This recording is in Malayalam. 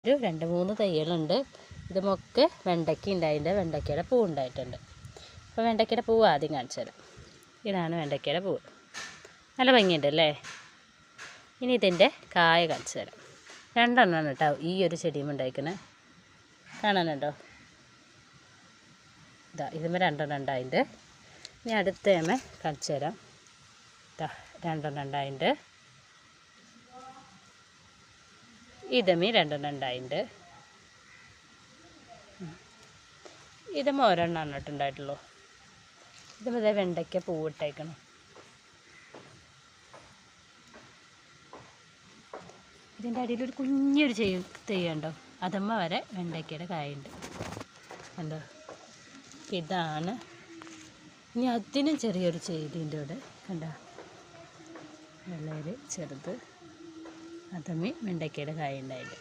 ഒരു 2-3 തൈകളുണ്ട്. ഇതുമൊക്കെ വെണ്ടയ്ക്ക ഉണ്ടായിട്ടുണ്ട്, വെണ്ടയ്ക്കയുടെ പൂ ഉണ്ടായിട്ടുണ്ട്. അപ്പോൾ വെണ്ടയ്ക്കയുടെ പൂവ് ആദ്യം കാണിച്ചു തരാം. ഇതാണ് വെണ്ടയ്ക്കയുടെ പൂവ്, നല്ല ഭംഗിയുണ്ട് അല്ലേ. ഇനി ഇതിൻ്റെ കായ കാണിച്ചു തരാം. 2 എണ്ണമാണ് കേട്ടോ ഈ ഒരു ചെടിയും ഉണ്ടായിരിക്കുന്നത്, കാണാനുണ്ടോ? ഇതാ ഇതിന്മേൽ 2 എണ്ണം ഉണ്ടായിട്ടുണ്ട്. ഇനി അടുത്ത ഞാൻ കാണിച്ചു തരാം. ഇതാ 2 എണ്ണം ഉണ്ടായിട്ടുണ്ട്. ഇതമ്മി 2 എണ്ണം ഉണ്ടായിട്ടുണ്ട്. ഇതമ്മ 1 എണ്ണമാണ് ഇട്ടുണ്ടായിട്ടുള്ളൂ. ഇതുപോലെ വെണ്ടയ്ക്ക പൂവിട്ടേക്കണം. ഇതിൻ്റെ അടിയിലൊരു കുഞ്ഞൊരു തെയ്യുണ്ടോ, അതമ്മ വരെ വെണ്ടയ്ക്കയുടെ കായുണ്ട് കണ്ടോ. ഇതാണ്. ഇനി അതിനും ചെറിയൊരു ചെടിൻ്റെ ഇവിടെ കണ്ടോ, വളരെ ചെറുത്. അതമ്മി വെണ്ടയ്ക്കയുടെ കായ ഉണ്ടായിട്ട്.